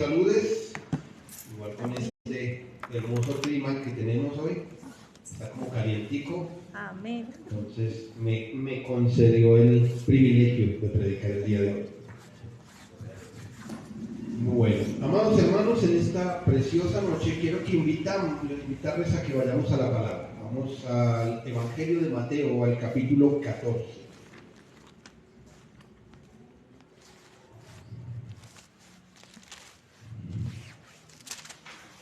Saludes, igual con este hermoso clima que tenemos hoy, está como calientico. Amén. Entonces me concedió el privilegio de predicar el día de hoy. Bueno, amados hermanos, en esta preciosa noche quiero invitarles a que vayamos a la palabra. Vamos al Evangelio de Mateo, al capítulo 14.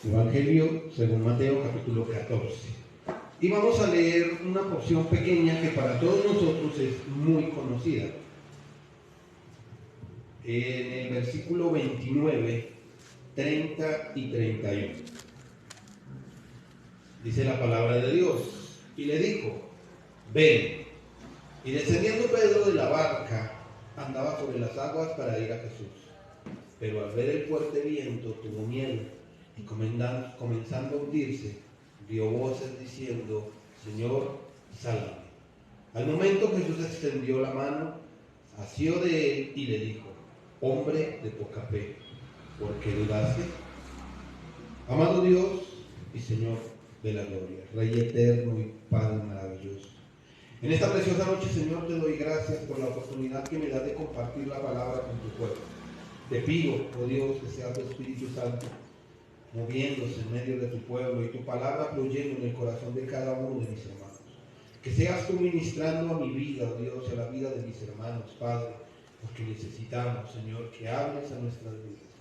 Evangelio según Mateo, capítulo 14. Y vamos a leer una porción pequeña que para todos nosotros es muy conocida. En el versículo 29, 30 y 31. Dice la palabra de Dios. Y le dijo: ven. Y descendiendo Pedro de la barca, andaba sobre las aguas para ir a Jesús. Pero al ver el fuerte viento tuvo miedo, y comenzando a hundirse, dio voces diciendo: Señor, sálvame. Al momento Jesús extendió la mano, asió de él y le dijo: hombre de poca fe, ¿por qué dudaste? Amado Dios y Señor de la gloria, Rey eterno y Padre maravilloso, en esta preciosa noche, Señor, te doy gracias por la oportunidad que me das de compartir la palabra con tu pueblo. Te pido, oh Dios, que sea tu Espíritu Santo moviéndose en medio de tu pueblo y tu palabra fluyendo en el corazón de cada uno de mis hermanos. Que seas tú ministrando a mi vida, oh Dios, y a la vida de mis hermanos, Padre, porque necesitamos, Señor, que hables a nuestras vidas.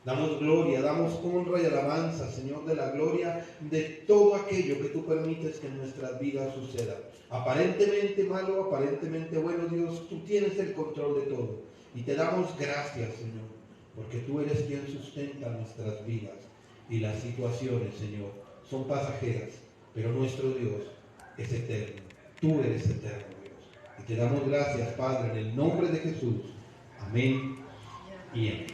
Damos gloria, damos honra y alabanza, Señor, de la gloria de todo aquello que tú permites que en nuestras vidas suceda. Aparentemente malo, aparentemente bueno, Dios, tú tienes el control de todo. Y te damos gracias, Señor, porque tú eres quien sustenta nuestras vidas. Y las situaciones, Señor, son pasajeras, pero nuestro Dios es eterno. Tú eres eterno, Dios. Y te damos gracias, Padre, en el nombre de Jesús. Amén y amén.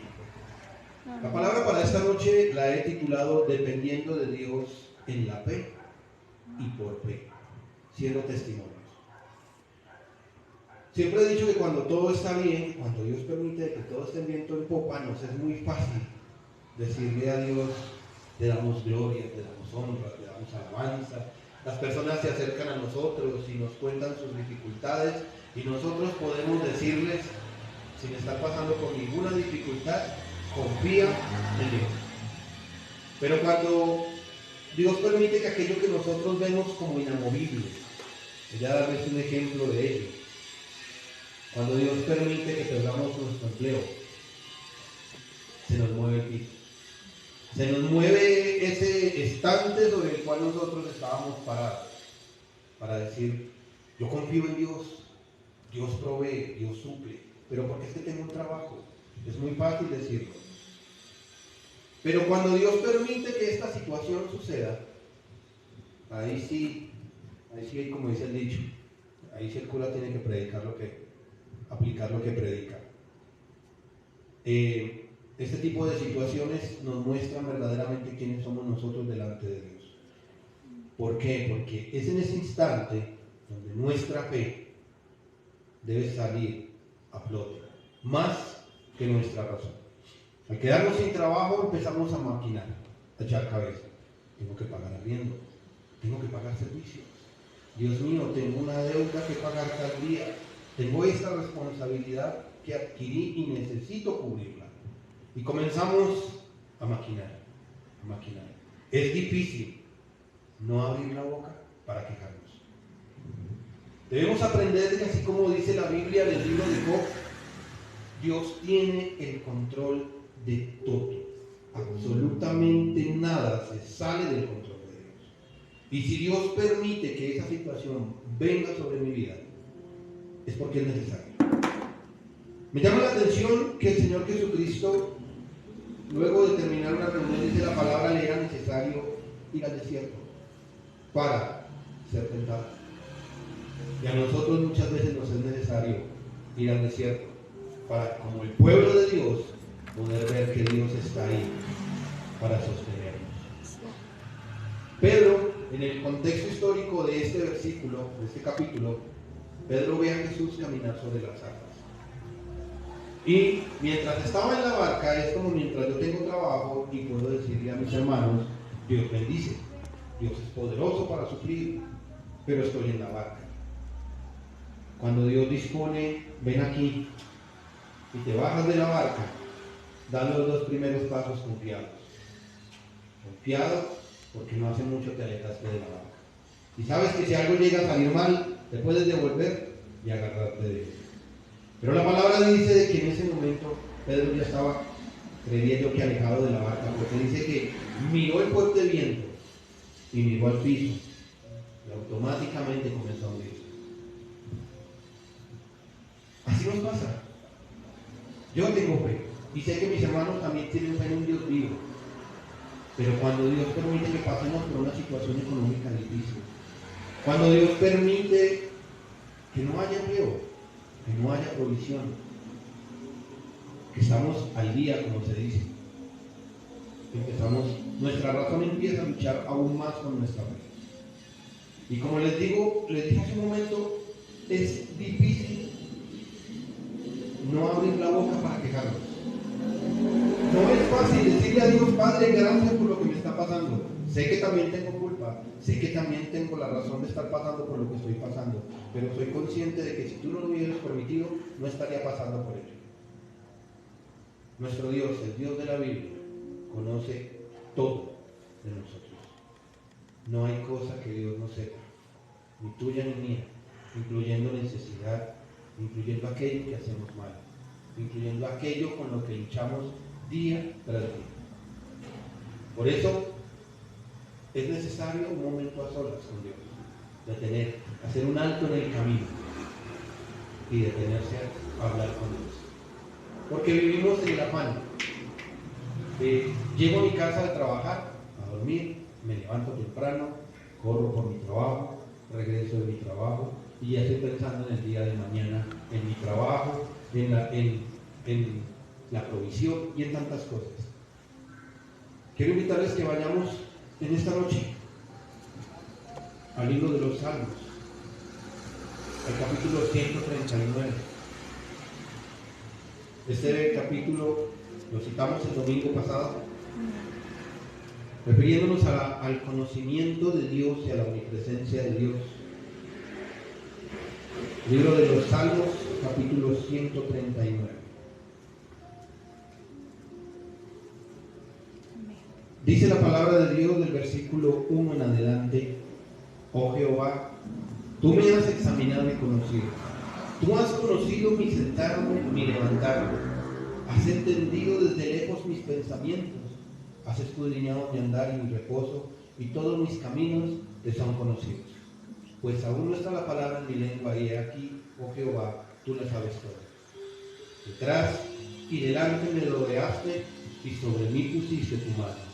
La palabra para esta noche la he titulado Dependiendo de Dios en la fe y por fe, siendo testimonios. Siempre he dicho que cuando todo está bien, cuando Dios permite que todo esté en viento en popa, nos es muy fácil decirle a Dios: le damos gloria, le damos honra, le damos alabanza. Las personas se acercan a nosotros y nos cuentan sus dificultades y nosotros podemos decirles, sin estar pasando por ninguna dificultad: confía en Dios. Pero cuando Dios permite que aquello que nosotros vemos como inamovible, voy a darles un ejemplo de ello. Cuando Dios permite que perdamos nuestro empleo, se nos mueve el piso. Se nos mueve ese estante sobre el cual nosotros estábamos parados, para decir: yo confío en Dios, Dios provee, Dios suple, pero porque es que tengo un trabajo. Es muy fácil decirlo. Pero cuando Dios permite que esta situación suceda, ahí sí, como dice el dicho, ahí sí el cura tiene que aplicar lo que predica. Este tipo de situaciones nos muestran verdaderamente quiénes somos nosotros delante de Dios. ¿Por qué? Porque es en ese instante donde nuestra fe debe salir a flote, más que nuestra razón. Al quedarnos sin trabajo empezamos a maquinar, a echar cabeza. Tengo que pagar arriendo, tengo que pagar servicios. Dios mío, tengo una deuda que pagar tal día, tengo esta responsabilidad que adquirí y necesito cubrirla. Y comenzamos a maquinar. Es difícil no abrir la boca para quejarnos. Debemos aprender que, así como dice la Biblia en el libro de Job, Dios tiene el control de todo. Absolutamente nada se sale del control de Dios. Y si Dios permite que esa situación venga sobre mi vida, es porque es necesario. Me llama la atención que el Señor Jesucristo, luego de terminar una reunión, dice la palabra, le era necesario ir al desierto para ser tentado. Y a nosotros muchas veces nos es necesario ir al desierto para, como el pueblo de Dios, poder ver que Dios está ahí para sostenernos. Pedro, en el contexto histórico de este versículo, de este capítulo, Pedro ve a Jesús caminar sobre las aguas. Y mientras estaba en la barca, es como mientras yo tengo trabajo y puedo decirle a mis hermanos, Dios bendice, Dios es poderoso para suplir, pero estoy en la barca. Cuando Dios dispone, ven aquí y te bajas de la barca, da los 2 primeros pasos confiados. Confiado porque no hace mucho te alejaste de la barca. Y sabes que si algo llega a salir mal, te puedes devolver y agarrarte de él. Pero la palabra dice de que en ese momento Pedro ya estaba, creería yo, que alejado de la barca, porque dice que miró el fuerte viento y miró al piso y automáticamente comenzó a hundirse. Así nos pasa. Yo tengo fe y sé que mis hermanos también tienen fe en un Dios vivo. Pero cuando Dios permite que pasemos por una situación económica difícil, cuando Dios permite que no haya empleo, que no haya provisión, que estamos al día, como se dice, nuestra razón empieza a luchar aún más con nuestra fe. Y como les dije hace un momento, es difícil no abrir la boca para quejarnos. No es fácil decirle a Dios, Padre, gracias por lo que me está pasando. Sé que también tengo culpa, sé que también tengo la razón de estar pasando por lo que estoy pasando, pero soy consciente de que si tú no lo hubieras permitido, no estaría pasando por ello. Nuestro Dios, el Dios de la Biblia, conoce todo de nosotros. No hay cosa que Dios no sepa, ni tuya ni mía, incluyendo necesidad, incluyendo aquello que hacemos mal, incluyendo aquello con lo que luchamos día tras día. Por eso es necesario un momento a solas con Dios, detener, hacer un alto en el camino y detenerse a hablar con Dios. Porque vivimos en el afán. Llego a mi casa de trabajar, a dormir, me levanto temprano, corro por mi trabajo, regreso de mi trabajo y ya estoy pensando en el día de mañana, en mi trabajo, en la provisión y en tantas cosas. Quiero invitarles que vayamos en esta noche al libro de los Salmos, al capítulo 139. Este capítulo lo citamos el domingo pasado, refiriéndonos al conocimiento de Dios y a la omnipresencia de Dios. Libro de los Salmos, capítulo 139. Dice la palabra de Dios del versículo 1 en adelante: Oh Jehová, tú me has examinado y conocido. Tú has conocido mi sentarme, mi levantarme. Has entendido desde lejos mis pensamientos. Has escudriñado mi andar y mi reposo, y todos mis caminos te son conocidos. Pues aún no está la palabra en mi lengua, y he aquí, oh Jehová, tú la sabes todo. Detrás y delante me rodeaste, y sobre mí pusiste tu mano.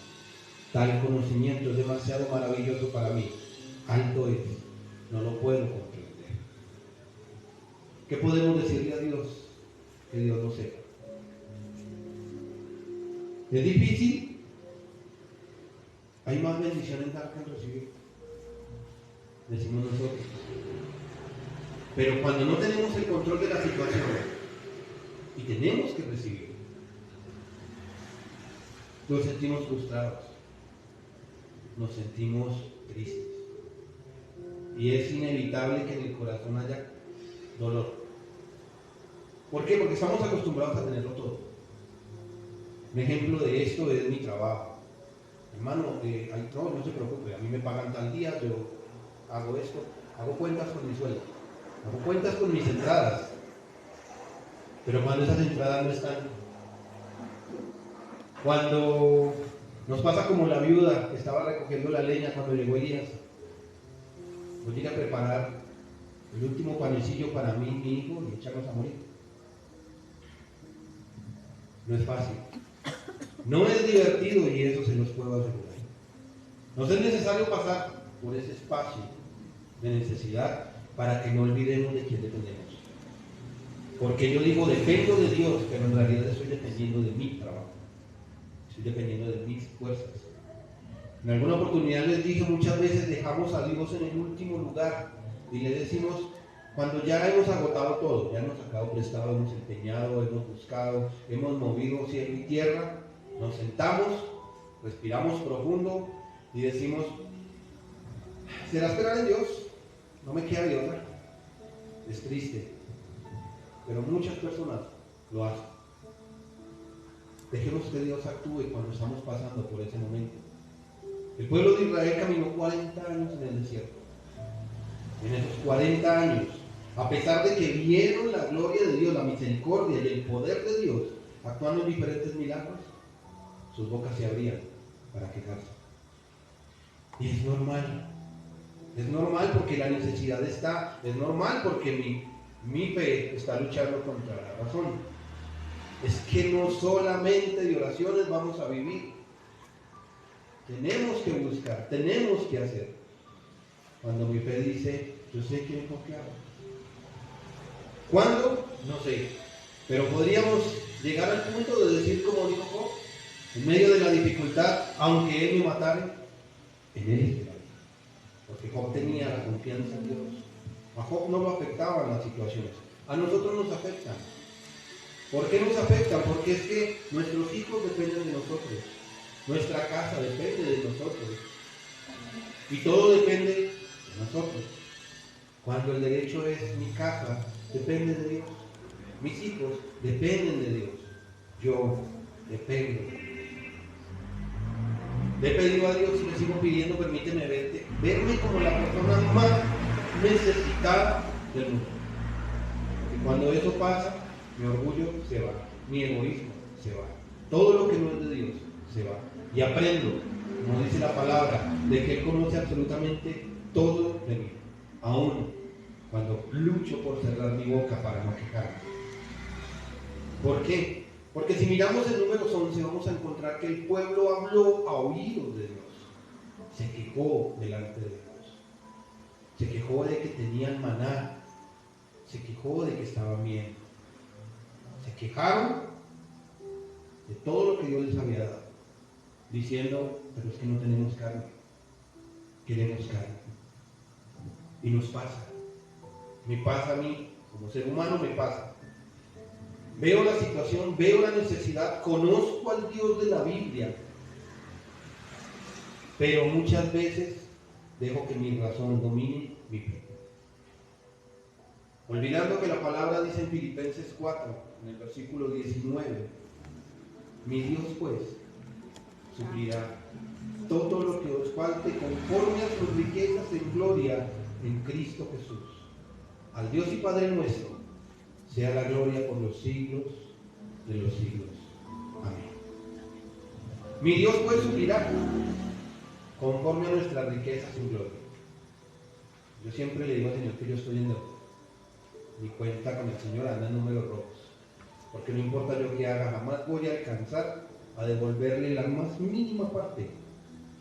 Tal conocimiento es demasiado maravilloso para mí. Alto es, no lo puedo comprender. ¿Qué podemos decirle a Dios que Dios no sepa? ¿Es difícil? Hay más bendición en dar que en recibir, decimos nosotros. Pero cuando no tenemos el control de la situación y tenemos que recibir, nos sentimos frustrados, nos sentimos tristes. Y es inevitable que en el corazón haya dolor. ¿Por qué? Porque estamos acostumbrados a tenerlo todo. Un ejemplo de esto es mi trabajo. Hermano, no se preocupe, a mí me pagan tal día, yo hago esto, hago cuentas con mi sueldo, hago cuentas con mis entradas. Pero cuando esas entradas no están, cuando nos pasa como la viuda que estaba recogiendo la leña cuando llegó Elías, voy a ir a preparar el último panecillo para mí y mi hijo y echarnos a morir. No es fácil. No es divertido, y eso se los puedo asegurar. Nos es necesario pasar por ese espacio de necesidad para que no olvidemos de quién dependemos. Porque yo digo, dependo de Dios, pero en realidad estoy dependiendo de mi trabajo. Estoy dependiendo de mis fuerzas. En alguna oportunidad les dije, muchas veces dejamos a Dios en el último lugar y le decimos, Cuando ya hemos agotado todo, ya hemos sacado prestado, hemos empeñado, hemos buscado, hemos movido cielo y tierra, nos sentamos, respiramos profundo y decimos, ¿será esperar en Dios? No me queda de otra. Es triste, pero muchas personas lo hacen. Dejemos que Dios actúe cuando estamos pasando por ese momento. El pueblo de Israel caminó 40 años en el desierto. En esos 40 años, a pesar de que vieron la gloria de Dios, la misericordia y el poder de Dios actuando en diferentes milagros, sus bocas se abrían para quejarse. Y es normal porque la necesidad está, es normal porque mi fe está luchando contra la razón. Es que no solamente de oraciones vamos a vivir, tenemos que buscar, tenemos que hacer. Cuando mi fe dice, yo sé que es confiado. ¿Cuándo? No sé. Pero podríamos llegar al punto de decir como dijo Job, en medio de la dificultad, aunque él me matare, en él esperaré. Porque Job tenía la confianza en Dios. A Job no lo afectaban las situaciones. A nosotros nos afectan. ¿Por qué nos afectan? Porque es que nuestros hijos dependen de nosotros. Nuestra casa depende de nosotros. Y todo depende de nosotros. Cuando el derecho es mi casa, depende de Dios. Mis hijos dependen de Dios. Yo dependo de Dios. Le he pedido a Dios y le sigo pidiendo, permíteme verme como la persona más necesitada del mundo. Porque cuando eso pasa, mi orgullo se va, mi egoísmo se va. Todo lo que no es de Dios se va. Y aprendo, como dice la palabra, de que Él conoce absolutamente todo de mí. Aún cuando lucho por cerrar mi boca para no quejarme. ¿Por qué? Porque si miramos el número 11 vamos a encontrar que el pueblo habló a oídos de Dios. Se quejó delante de Dios. Se quejó de que tenían maná. Se quejó de que estaban bien. Se quejaron de todo lo que Dios les había dado. Diciendo, pero es que no tenemos carne. Queremos carne. Y nos pasa. Me pasa a mí, como ser humano me pasa. Veo la situación, veo la necesidad, conozco al Dios de la Biblia, pero muchas veces dejo que mi razón domine mi fe. Olvidando que la palabra dice en Filipenses 4, en el versículo 19, mi Dios pues suplirá todo lo que os falte conforme a sus riquezas en gloria en Cristo Jesús. Al Dios y Padre nuestro sea la gloria por los siglos de los siglos. Amén. Mi Dios pues suplirá conforme a nuestras riquezas en gloria. Yo siempre le digo al Señor que yo estoy en deuda. Mi cuenta con el Señor anda en números rojos. Porque no importa yo qué haga, jamás voy a alcanzar a devolverle la más mínima parte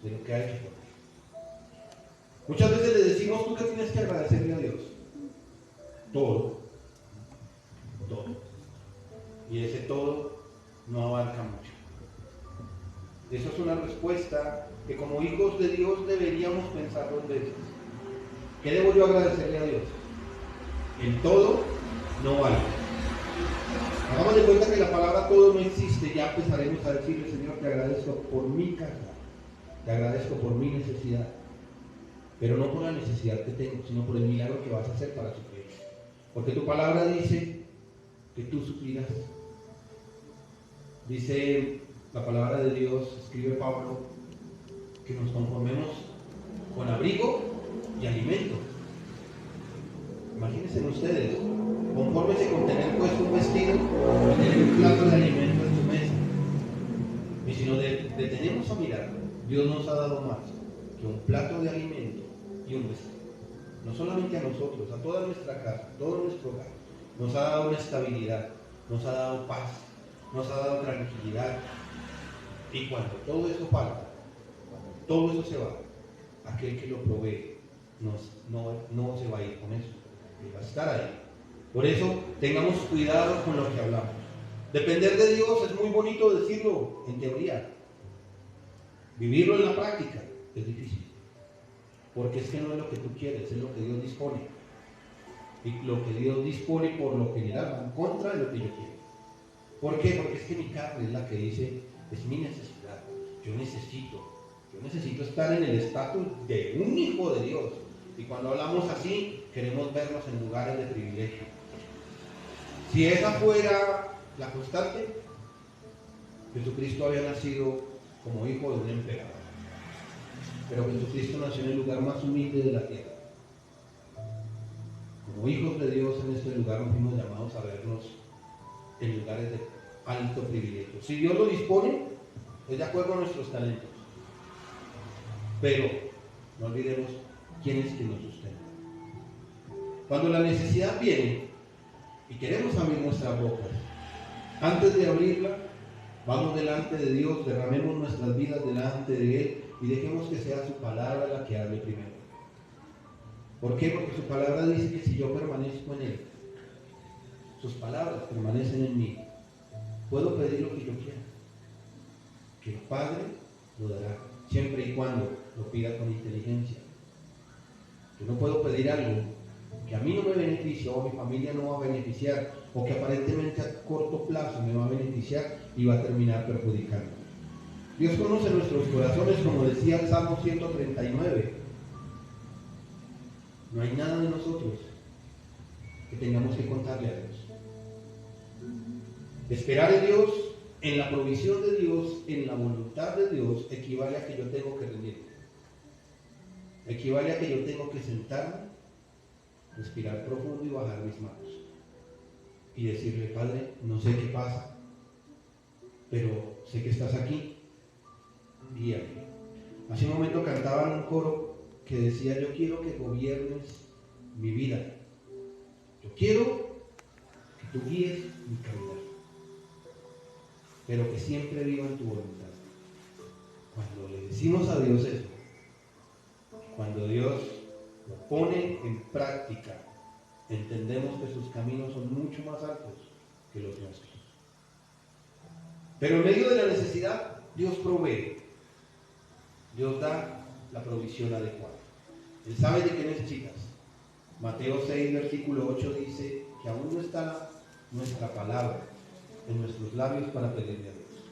de lo que ha hecho por mí. Muchas veces le decimos, ¿tú qué tienes que agradecerle a Dios? Todo. Y ese todo no abarca mucho. Eso es una respuesta que como hijos de Dios deberíamos pensar 2 veces. ¿Qué debo yo agradecerle a Dios? El todo no vale. Hagamos de cuenta que la palabra todo no existe. Ya empezaremos a decirle, Señor, te agradezco por mi casa, te agradezco por mi necesidad, pero no por la necesidad que tengo, sino por el milagro que vas a hacer para suplir. Porque tu palabra dice que tú suplirás. Dice la palabra de Dios, escribe Pablo, que nos conformemos con abrigo y alimento. Imagínense ustedes, confórmense con tener puesto un vestido y tener un plato de alimento en su mesa. Y si nos detenemos a mirar, Dios nos ha dado más que un plato de alimento y un vestido. No solamente a nosotros, a toda nuestra casa, a todo nuestro hogar. Nos ha dado una estabilidad, nos ha dado paz, nos ha dado tranquilidad. Y cuando todo eso falta, cuando todo eso se va, aquel que lo provee no se va a ir con eso, va a estar ahí. Por eso tengamos cuidado con lo que hablamos. Depender de Dios es muy bonito decirlo en teoría. Vivirlo en la práctica es difícil. Porque es que no es lo que tú quieres, es lo que Dios dispone. Y lo que Dios dispone por lo general va en contra de lo que yo quiero. ¿Por qué? Porque es que mi carne es la que dice, es mi necesidad. Yo necesito estar en el estatus de un hijo de Dios. Y cuando hablamos así, queremos vernos en lugares de privilegio. Si esa fuera la constante, Jesucristo había nacido como hijo de un emperador. Pero Jesucristo nació en el lugar más humilde de la tierra. Como hijos de Dios en este lugar nos fuimos llamados a vernos en lugares de alto privilegio. Si Dios lo dispone, es de acuerdo a nuestros talentos. Pero no olvidemos quién es quien nos sustenta. Cuando la necesidad viene y queremos abrir nuestras bocas, antes de abrirla, vamos delante de Dios, derramemos nuestras vidas delante de Él y dejemos que sea su palabra la que hable primero. ¿Por qué? Porque su palabra dice que si yo permanezco en Él, sus palabras permanecen en mí, puedo pedir lo que yo quiera, que el Padre lo dará, siempre y cuando lo pida con inteligencia. Yo no puedo pedir algo que a mí no me beneficia o a mi familia no va a beneficiar o que aparentemente a corto plazo me va a beneficiar y va a terminar perjudicando. Dios conoce nuestros corazones, como decía el Salmo 139. No hay nada de nosotros que tengamos que contarle a Dios. Esperar en Dios, en la provisión de Dios, en la voluntad de Dios, equivale a que yo tengo que rendirme. Equivale a que yo tengo que sentarme, respirar profundo y bajar mis manos. Y decirle, Padre, no sé qué pasa, pero sé que estás aquí, guíame. Hace un momento cantaba en un coro que decía, yo quiero que gobiernes mi vida. Yo quiero que tú guíes mi caminar, pero que siempre viva en tu voluntad. Cuando le decimos a Dios eso, cuando Dios lo pone en práctica, entendemos que sus caminos son mucho más altos que los nuestros. Pero en medio de la necesidad, Dios provee. Dios da la provisión adecuada. Él sabe de qué necesitas. Mateo 6, versículo 8 dice que aún no está nuestra palabra en nuestros labios para pedirle a Dios.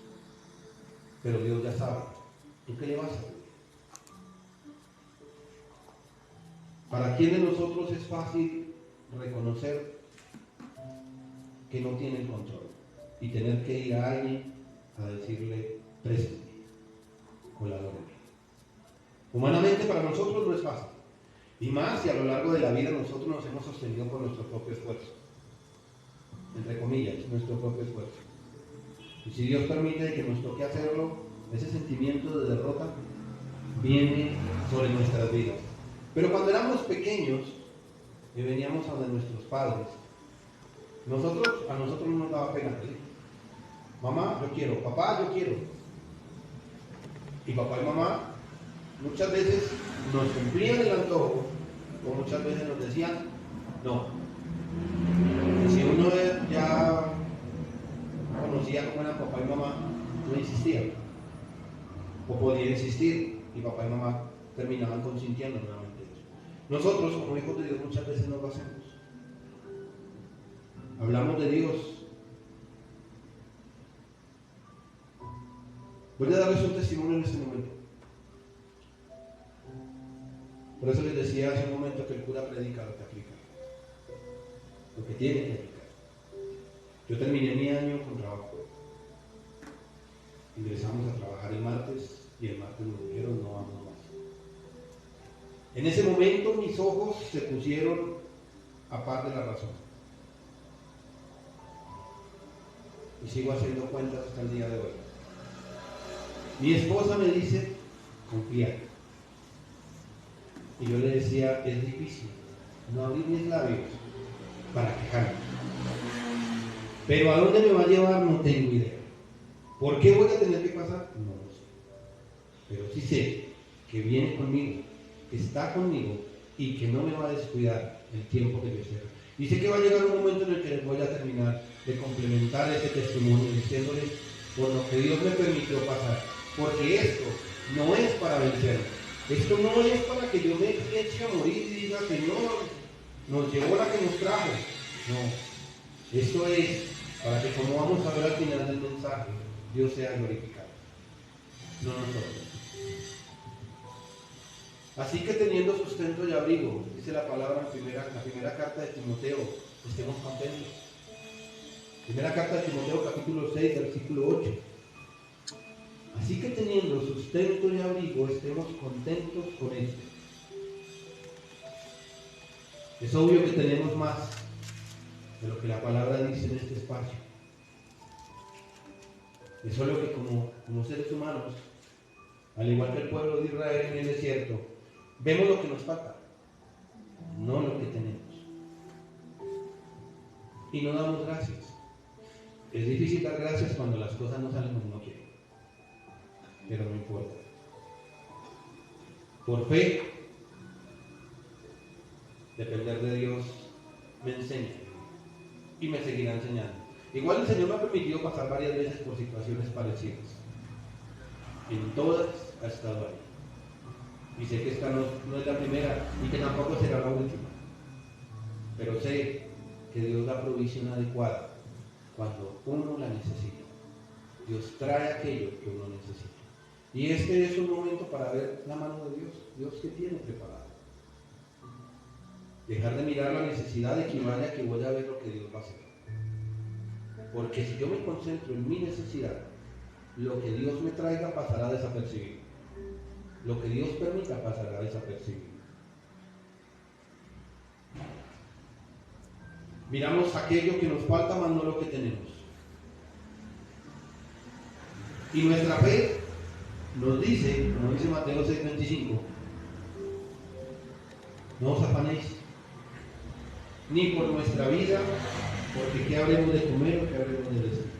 Pero Dios ya sabe. ¿Tú qué le vas a pedir? ¿Para quién de nosotros es fácil reconocer que no tiene el control y tener que ir a alguien a decirle, préstame, colabórame? Humanamente para nosotros no es fácil. Y más si a lo largo de la vida nosotros nos hemos sostenido por nuestro propio esfuerzo. Entre comillas, nuestro propio esfuerzo. Y si Dios permite que nos toque hacerlo, ese sentimiento de derrota viene sobre nuestras vidas. Pero cuando éramos pequeños y veníamos a donde nuestros padres, a nosotros no nos daba pena pedir. Mamá, yo quiero. Papá, yo quiero. Y papá y mamá muchas veces nos cumplían el antojo, o muchas veces nos decían no. Y si uno ya conocía cómo eran papá y mamá, no insistía. O podía insistir, y papá y mamá terminaban consintiendo nuevamente. Nosotros, como hijos de Dios, muchas veces no lo hacemos. Hablamos de Dios. Voy a darles un testimonio en este momento. Por eso les decía hace un momento que el cura predica lo que aplica, lo que tiene que aplicar. Yo terminé mi año con trabajo. Ingresamos a trabajar el martes y el martes nos dijeron no vamos más. En ese momento mis ojos se pusieron a par de la razón. Y sigo haciendo cuentas hasta el día de hoy. Mi esposa me dice, confía. Y yo le decía, es difícil no abrir mis labios para quejarme. Pero a dónde me va a llevar no tengo idea. ¿Por qué voy a tener que pasar? No lo sé. Pero sí sé que viene conmigo, que está conmigo y que no me va a descuidar el tiempo que yo esté. Y sé que va a llegar un momento en el que voy a terminar de complementar ese testimonio diciéndoles por lo que Dios me permitió pasar. Porque esto no es para vencerme. Esto no es para que yo me eche a morir y diga, Señor, nos llevó la que nos trajo. No, esto es para que, como vamos a ver al final del mensaje, Dios sea glorificado, no nosotros. Así que teniendo sustento y abrigo, dice la palabra en la primera carta de Timoteo, estemos contentos. Primera carta de Timoteo, capítulo 6, versículo 8. Así que teniendo sustento y abrigo, estemos contentos con esto. Es obvio que tenemos más de lo que la palabra dice en este espacio. Es obvio que como seres humanos, al igual que el pueblo de Israel en el desierto, vemos lo que nos falta, no lo que tenemos. Y no damos gracias. Es difícil dar gracias cuando las cosas no salen como uno quiere, pero no importa. Por fe, depender de Dios me enseña y me seguirá enseñando. Igual el Señor me ha permitido pasar varias veces por situaciones parecidas. En todas ha estado ahí. Y sé que esta no es la primera y que tampoco será la última. Pero sé que Dios da provisión adecuada cuando uno la necesita. Dios trae aquello que uno necesita. Y este es un momento para ver la mano de Dios. Dios, ¿qué tiene preparado? Dejar de mirar la necesidad equivale a que voy a ver lo que Dios va a hacer. Porque si yo me concentro en mi necesidad, lo que Dios me traiga pasará desapercibido. Lo que Dios permita pasará desapercibido. Miramos aquello que nos falta más no lo que tenemos. Y nuestra fe nos dice, como dice Mateo 6:25, no os afanéis, ni por nuestra vida, porque qué habremos de comer o qué habremos de vestir.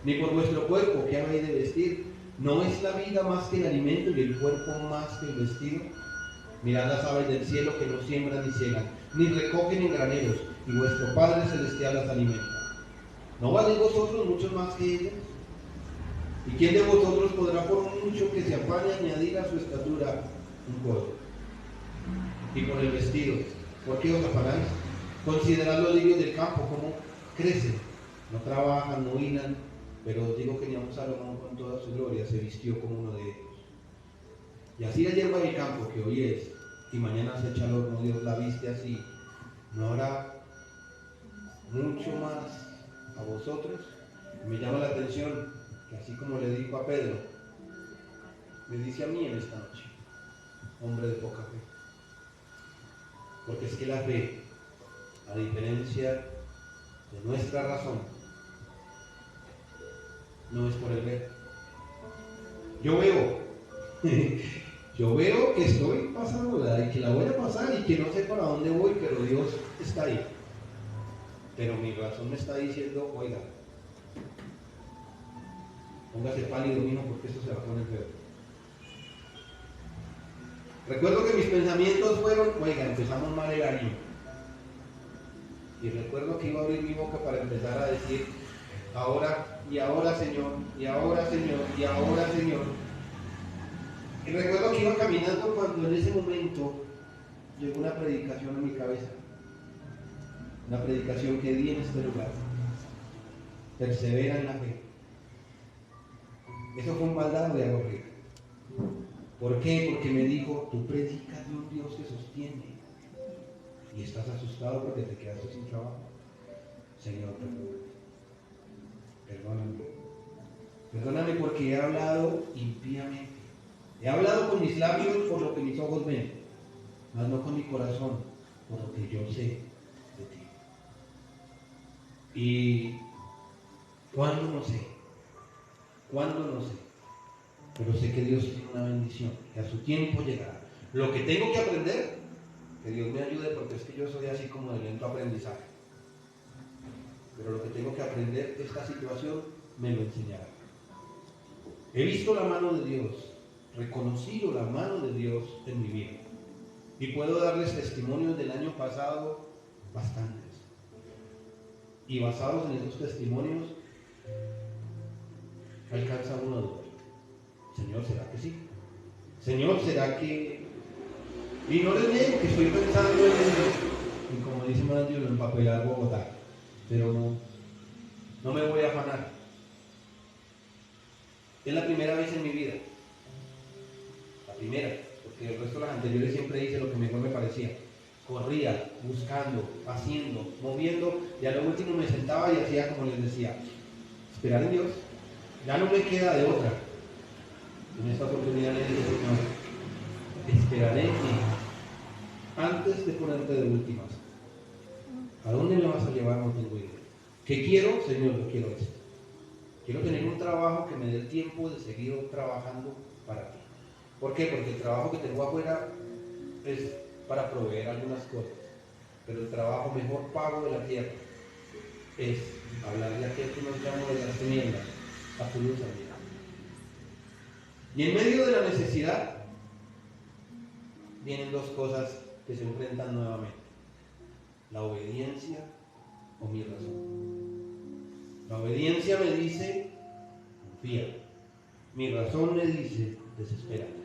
Ni por vuestro cuerpo, qué habéis de vestir. ¿No es la vida más que el alimento y el cuerpo más que el vestido? Mirad las aves del cielo que no siembran ni ciegan, ni recogen en graneros, y vuestro Padre Celestial las alimenta. ¿No valéis vosotros mucho más que ellas? ¿Y quién de vosotros podrá por mucho que se afane añadir a su estatura un codo? Y por el vestido, ¿por qué os afanáis? Considerad los lirios del campo, cómo crecen, no trabajan, no hilan, pero os digo que ni aun Salomón con toda su gloria se vistió como uno de ellos. Y así la hierba del campo que hoy es y mañana se echa al horno, Dios la viste así, ¿no habrá mucho más a vosotros? Me llama la atención que así como le dijo a Pedro, me dice a mí en esta noche, hombre de poca fe. Porque es que la fe, a diferencia de nuestra razón, no es por el ver. Yo veo que estoy pasándola y que la voy a pasar y que no sé para dónde voy, pero Dios está ahí. Pero mi razón me está diciendo, oiga, póngase pálido, mijo, porque esto se va a poner feo. Recuerdo que mis pensamientos fueron, oiga, empezamos mal el año. Y recuerdo que iba a abrir mi boca para empezar a decir, ahora, y ahora Señor, y ahora Señor, y ahora Señor. Y recuerdo que iba caminando cuando en ese momento llegó una predicación a mi cabeza. Una predicación que di en este lugar. Persevera en la fe. Eso fue un baldado de agua fría. ¿Por qué? Porque me dijo, tú predicas de un Dios que sostiene. Y estás asustado porque te quedaste sin trabajo. Señor, perdóname. Perdóname porque he hablado impíamente. He hablado con mis labios por lo que mis ojos ven, mas no con mi corazón por lo que yo sé de ti. Y ¿cuándo? No sé. ¿Cuándo? No sé. Pero sé que Dios tiene una bendición, que a su tiempo llegará. Lo que tengo que aprender, que Dios me ayude, porque es que yo soy así como de lento aprendizaje. Pero lo que tengo que aprender, esta situación me lo enseñará. He visto la mano de Dios, reconocido la mano de Dios en mi vida. Y puedo darles testimonios del año pasado, bastantes. Y basados en esos testimonios, alcanza uno a dudar. Señor, ¿será que sí? Señor, ¿será que Y no les niego que estoy pensando en como dice Matthew, en empapelar Bogotá, pero no me voy a afanar. Es la primera vez en mi vida, la primera, porque el resto de las anteriores siempre hice lo que mejor me parecía. Corría, buscando, haciendo, moviendo, y a lo último me sentaba y hacía como les decía, esperar en Dios, ya no me queda de otra. En esta oportunidad le dije, Señor, esperaré en ti antes de ponerte de últimas. ¿A dónde me vas a llevar? No tengo idea. ¿Qué quiero? Señor, yo quiero esto. Quiero tener un trabajo que me dé el tiempo de seguir trabajando para ti. ¿Por qué? Porque el trabajo que tengo afuera es para proveer algunas cosas, pero el trabajo mejor pago de la tierra es hablar de aquel que nos llamó de las tinieblas a su luz admirable. Y en medio de la necesidad vienen dos cosas que se enfrentan nuevamente: la obediencia o mi razón. La obediencia me dice confía, mi razón me dice desespérate.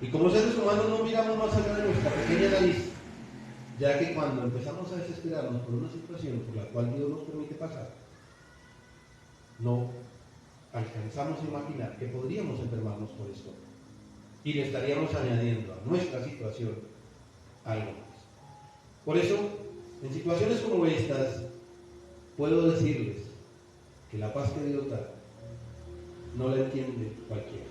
Y como seres humanos no miramos más allá de nuestra pequeña nariz, ya que cuando empezamos a desesperarnos por una situación por la cual Dios nos permite pasar, no alcanzamos a imaginar que podríamos enfermarnos por esto y le estaríamos añadiendo a nuestra situación algo más. Por eso, en situaciones como estas, puedo decirles que la paz que Dios da no la entiende cualquiera.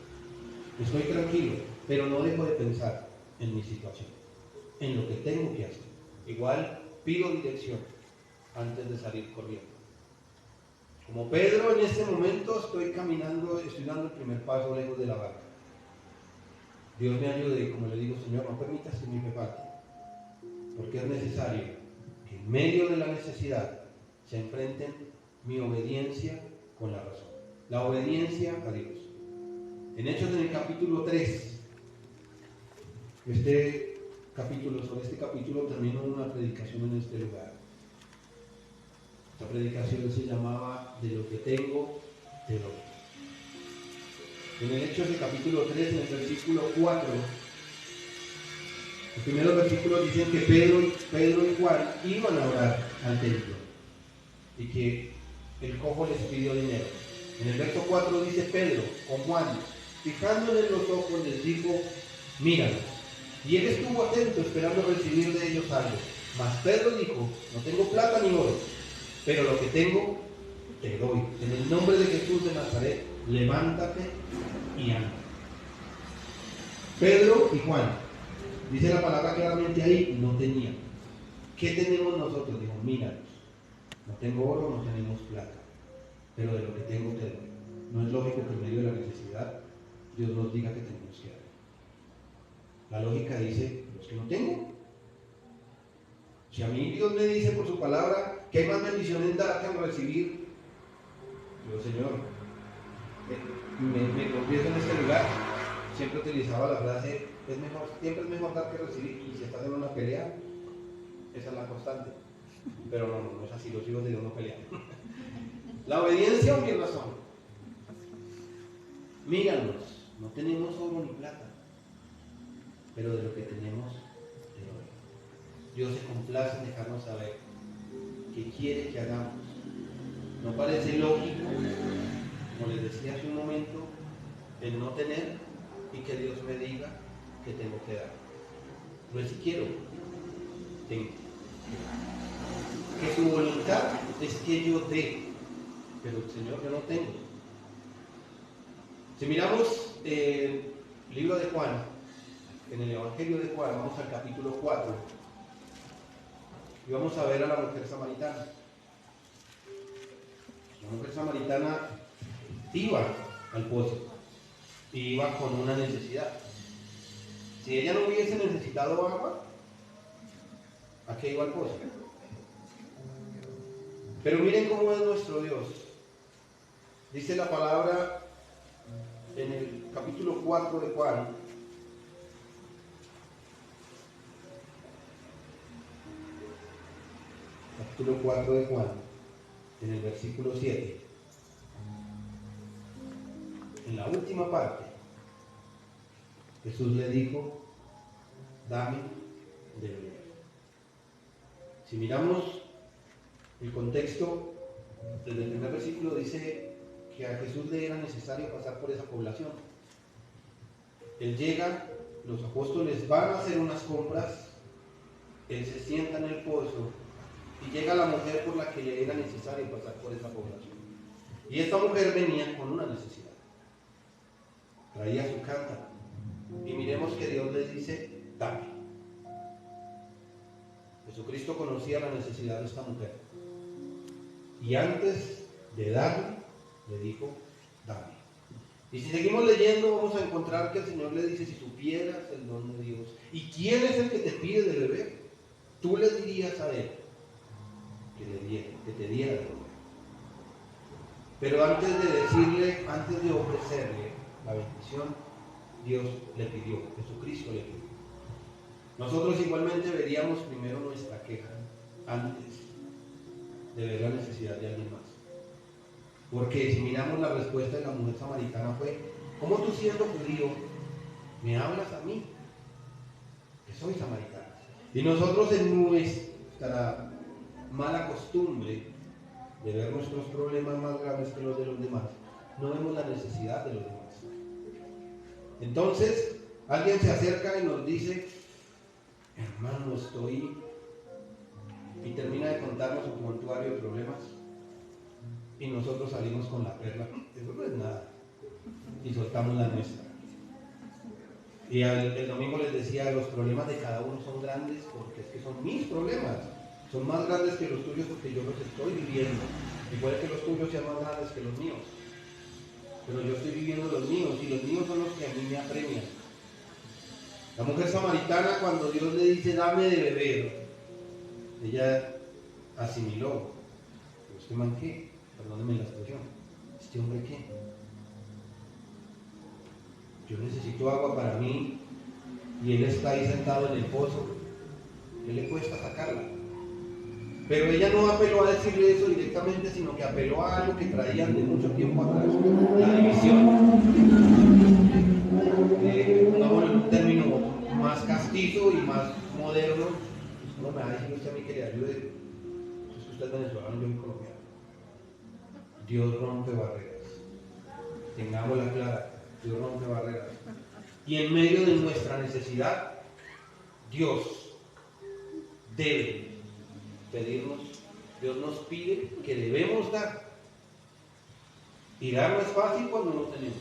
Estoy tranquilo, pero no dejo de pensar en mi situación, en lo que tengo que hacer. Igual pido dirección antes de salir corriendo. Como Pedro, en este momento estoy caminando, estoy dando el primer paso lejos de la barca. Dios me ayude y como le digo, Señor, no permitas que me falte, porque es necesario que en medio de la necesidad se enfrenten mi obediencia con la razón. La obediencia a Dios. En Hechos, en el capítulo 3, sobre este capítulo terminó una predicación en este lugar. Esta predicación se llamaba De lo que tengo, te doy. En el Hechos del capítulo 3, en el versículo 4, los primeros versículos dicen que Pedro y Juan iban a orar al templo y que el cojo les pidió dinero. En el verso 4 dice Pedro con Juan, fijándole en los ojos, les dijo, míranos. Y él estuvo atento esperando recibir de ellos algo. Mas Pedro dijo, no tengo plata ni oro, pero lo que tengo te doy. En el nombre de Jesús de Nazaret, levántate y anda. Pedro y Juan, dice la palabra claramente ahí, no tenían. ¿Qué tenemos nosotros? Dijo, míranos. No tengo oro, no tenemos plata, pero de lo que tengo te doy. No es lógico que en medio de la necesidad Dios nos diga que tenemos que dar. La lógica dice, los que no tengo. Si a mí Dios me dice por su palabra que hay más bendición en dar que en recibir, yo, Señor, me confieso en este lugar, siempre utilizaba la frase, siempre es mejor dar que recibir, y si estás en una pelea, esa es la constante. Pero no es así, los hijos de Dios no pelean. La obediencia o mi razón. Míranos, no tenemos oro ni plata, pero de lo que tenemos, te doy. Dios se complace en dejarnos saber qué quiere que hagamos. No parece lógico, como les decía hace un momento, el no tener y que Dios me diga que tengo que dar. No es si quiero, tengo. Que su voluntad es que yo dé, pero el Señor yo no tengo. Si miramos el libro de Juan, en el Evangelio de Juan, vamos al capítulo 4 y vamos a ver a la mujer samaritana. La mujer samaritana iba al pozo y iba con una necesidad. Si ella no hubiese necesitado agua, ¿a qué iba al pozo? Pero miren cómo es nuestro Dios. Dice la palabra en el capítulo 4 de Juan, capítulo 4 de Juan, en el versículo 7, en la última parte, Jesús le dijo, dame de beber. Si miramos el contexto, desde el primer versículo dice que a Jesús le era necesario pasar por esa población. Él llega, los apóstoles van a hacer unas compras, él se sienta en el pozo y llega la mujer por la que le era necesario pasar por esa población. Y esta mujer venía con una necesidad. Traía su cántaro. Y miremos que Dios le dice, dame. Jesucristo conocía la necesidad de esta mujer. Y antes de darle, le dijo, dame. Y si seguimos leyendo, vamos a encontrar que el Señor le dice, si supieras el don de Dios, ¿y quién es el que te pide de beber? Tú le dirías a él que te diera de beber. Pero antes de decirle, antes de ofrecerle la bendición, Dios le pidió, Jesucristo le pidió. Nosotros igualmente veríamos primero nuestra queja antes de ver la necesidad de alguien más. Porque si miramos la respuesta de la mujer samaritana fue, ¿cómo tú siendo judío me hablas a mí, que soy samaritana? Y nosotros en nuestra mala costumbre de ver nuestros problemas más graves que los de los demás, no vemos la necesidad de los demás. Entonces, alguien se acerca y nos dice, hermano, estoy... y termina de contarnos su prontuario de problemas. Y nosotros salimos con la perla, eso no es nada. Y soltamos la nuestra. Y el domingo les decía, los problemas de cada uno son grandes porque es que son mis problemas. Son más grandes que los tuyos porque yo los estoy viviendo. Y puede que los tuyos sean más grandes que los míos. Pero yo estoy viviendo los míos y los míos son los que a mí me apremian. La mujer samaritana, cuando Dios le dice, dame de beber, ella asimiló. ¿Este man qué? Perdónenme la expresión. ¿Este hombre qué? Yo necesito agua para mí y él está ahí sentado en el pozo. ¿Qué le cuesta sacarla? Pero ella no apeló a decirle eso directamente, sino que apeló a algo que traían de mucho tiempo atrás, la división. Pongámoslo en un término más castizo y más moderno. No me va a decir usted a mí que le ayude. Es que usted es venezolano, yo soy colombiano. Dios rompe barreras. Tengámosla clara, Dios rompe barreras. Y en medio de nuestra necesidad, Dios debe pedirnos, Dios nos pide que debemos dar. Y dar no es fácil cuando no tenemos.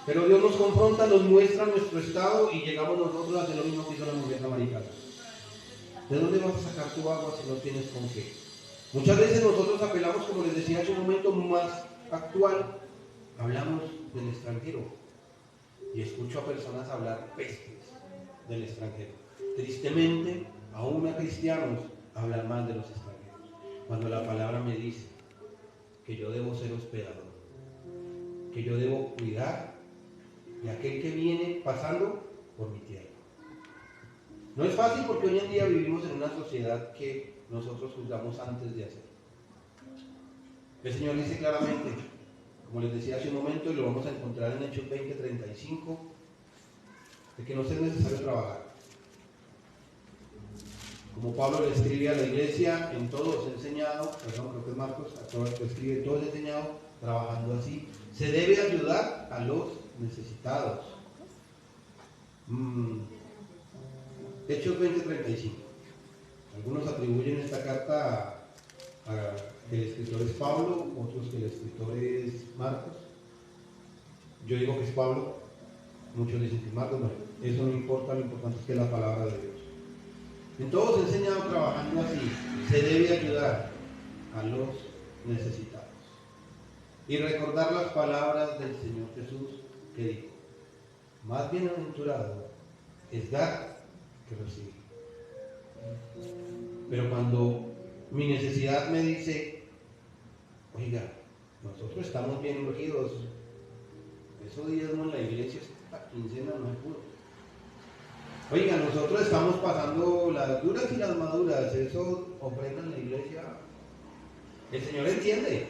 Pero Dios nos confronta, nos muestra nuestro estado y llegamos nosotros a hacer lo mismo que hizo la mujer samaritana. ¿De dónde vas a sacar tu agua si no tienes con qué? Muchas veces nosotros apelamos, como les decía hace un momento más actual, hablamos del extranjero. Y escucho a personas hablar pestes del extranjero. Tristemente, aún a cristianos hablan mal de los extranjeros. Cuando la palabra me dice que yo debo ser hospedador, que yo debo cuidar de aquel que viene pasando por mi tierra. No es fácil porque hoy en día vivimos en una sociedad que nosotros juzgamos antes de hacer. El Señor dice claramente, como les decía hace un momento, y lo vamos a encontrar en Hechos 20:35, de que no es necesario trabajar. Como Pablo le escribe a la iglesia, en todo os he enseñado, creo que es Marcos, a todos le escribe, todo os he enseñado, trabajando así. Se debe ayudar a los necesitados. Hechos 20:35. Algunos atribuyen esta carta a que el escritor es Pablo, otros que el escritor es Marcos. Yo digo que es Pablo, muchos dicen que es Marcos, bueno, eso no importa, lo importante es que es la palabra de Dios. En todos he enseñado trabajando así, se debe ayudar a los necesitados. Y recordar las palabras del Señor Jesús que dijo, más bienaventurado es dar que recibir. Pero cuando mi necesidad me dice, oiga, nosotros estamos bien urgidos, esos diezmos en la iglesia, esta quincena no hay puro. Oiga, nosotros estamos pasando las duras y las maduras, eso ofrenda en la iglesia. El Señor entiende.